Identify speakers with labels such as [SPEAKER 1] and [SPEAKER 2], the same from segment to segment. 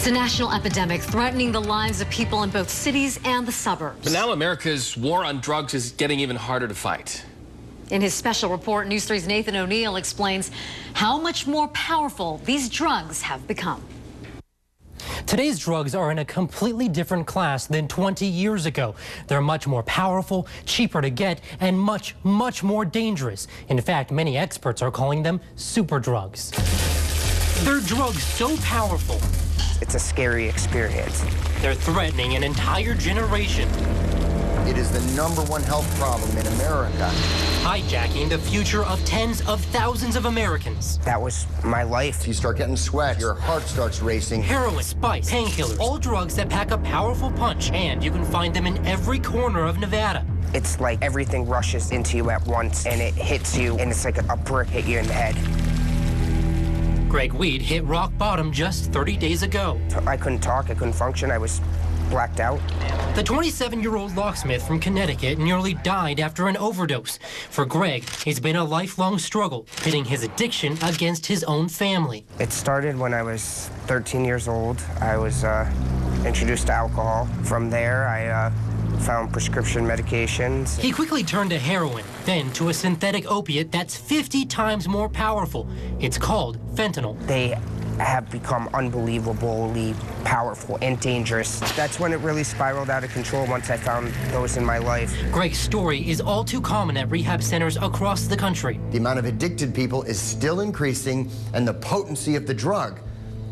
[SPEAKER 1] It's a national epidemic threatening the lives of people in both cities and the suburbs.
[SPEAKER 2] But now America's war on drugs is getting even harder to fight.
[SPEAKER 1] In his special report, News 3's Nathan O'Neill explains how much more powerful these drugs have become.
[SPEAKER 3] Today's drugs are in a completely different class than 20 years ago. They're much more powerful, cheaper to get, and much, much more dangerous. In fact, many experts are calling them super drugs. They're drugs so powerful,
[SPEAKER 4] it's a scary experience.
[SPEAKER 3] they're threatening an entire generation,
[SPEAKER 5] It is the #1 health problem in America.
[SPEAKER 3] hijacking the future of tens of thousands of Americans.
[SPEAKER 4] That was my life.
[SPEAKER 5] You start getting sweat, your heart starts racing.
[SPEAKER 3] Heroin, spice, painkillers, all drugs that pack a powerful punch, and you can find them in every corner of Nevada.
[SPEAKER 4] It's like everything rushes into you at once and it hits you, and it's like a brick hit you in the head.
[SPEAKER 3] Greg Weed hit rock bottom just 30 days ago.
[SPEAKER 4] I couldn't talk, I couldn't function, I was blacked out.
[SPEAKER 3] The 27-year-old locksmith from Connecticut nearly died after an overdose. For Greg, it's been a lifelong struggle, pitting his addiction against his own family.
[SPEAKER 4] It started when I was 13 years old. I was introduced to alcohol. From there, I found prescription medications.
[SPEAKER 3] He quickly turned to heroin, then to a synthetic opiate that's 50 times more powerful. It's called fentanyl.
[SPEAKER 4] They have become unbelievably powerful and dangerous. That's when it really spiraled out of control once I found those in my life.
[SPEAKER 3] Greg's story is all too common at rehab centers across the country.
[SPEAKER 5] The amount of addicted people is still increasing, and the potency of the drug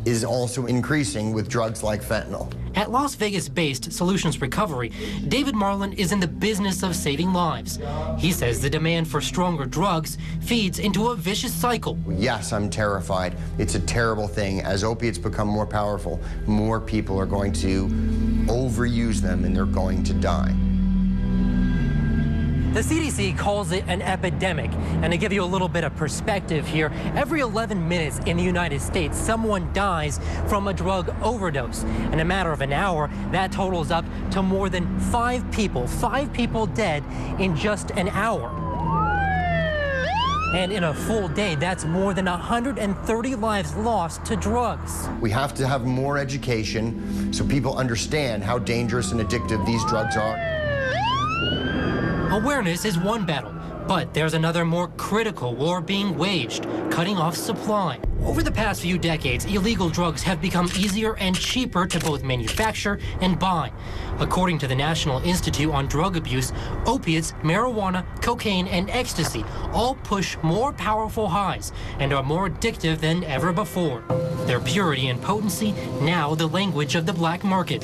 [SPEAKER 5] is also increasing with drugs like fentanyl.
[SPEAKER 3] At Las Vegas-based Solutions Recovery, David Marlon is in the business of saving lives. He says the demand for stronger drugs feeds into a vicious cycle.
[SPEAKER 5] Yes, I'm terrified. It's a terrible thing. As opiates become more powerful, more people are going to overuse them and they're going to die.
[SPEAKER 3] The CDC calls it an epidemic, and to give you a little bit of perspective here, every 11 minutes in the United States, someone dies from a drug overdose. In a matter of an hour, that totals up to more than 5 people dead in just an hour. And in a full day, that's more than 130 lives lost to drugs.
[SPEAKER 5] We have to have more education so people understand how dangerous and addictive these drugs are.
[SPEAKER 3] Awareness is one battle, but there's another more critical war being waged, cutting off supply. Over the past few decades, illegal drugs have become easier and cheaper to both manufacture and buy. According to the National Institute on Drug Abuse, opiates, marijuana, cocaine, and ecstasy all push more powerful highs and are more addictive than ever before. Their purity and potency now the language of the black market.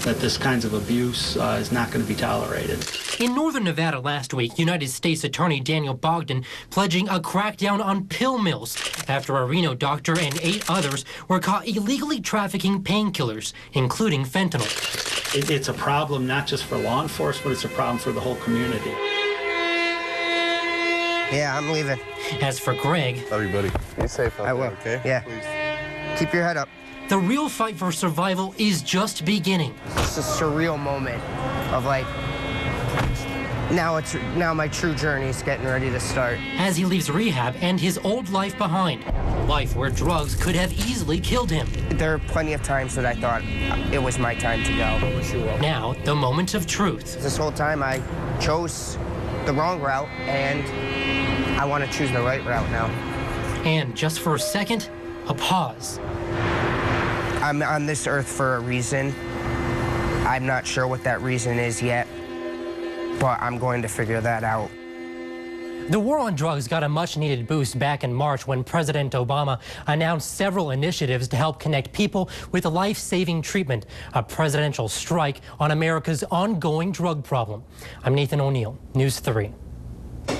[SPEAKER 6] That this kinds of abuse is not going to be tolerated.
[SPEAKER 3] In northern Nevada last week, United States Attorney Daniel Bogdan pledging a crackdown on pill mills after a Reno doctor and 8 others were caught illegally trafficking painkillers, including fentanyl.
[SPEAKER 6] It's a problem not just for law enforcement, it's a problem for the whole community.
[SPEAKER 4] Yeah, I'm leaving.
[SPEAKER 3] As for Greg,
[SPEAKER 7] Love you, buddy. Be safe out
[SPEAKER 4] I will,
[SPEAKER 7] there, okay?
[SPEAKER 4] yeah.
[SPEAKER 7] Please.
[SPEAKER 4] Keep your head up.
[SPEAKER 3] the real fight for survival is just beginning.
[SPEAKER 4] It's a surreal moment of like, now my true journey is getting ready to start.
[SPEAKER 3] As he leaves rehab and his old life behind, life where drugs could have easily killed him.
[SPEAKER 4] There are plenty of times that I thought it was my time to go.
[SPEAKER 3] Now, the moment of truth.
[SPEAKER 4] This whole time I chose the wrong route, and I want to choose the right route now.
[SPEAKER 3] And just for a second, a pause.
[SPEAKER 4] I'm on this earth for a reason. I'm not sure what that reason is yet, but I'm going to figure that out.
[SPEAKER 3] The war on drugs got a much-needed boost back in March when President Obama announced several initiatives to help connect people with life-saving treatment, a presidential strike on America's ongoing drug problem. I'm Nathan O'Neill, News 3.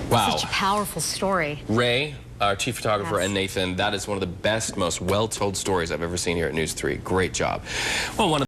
[SPEAKER 2] Wow.
[SPEAKER 1] Such a powerful story.
[SPEAKER 2] Ray, our chief photographer,
[SPEAKER 1] Yes.
[SPEAKER 2] and Nathan, that is one of the best, most well-told stories I've ever seen here at News 3. Great job. Well, one of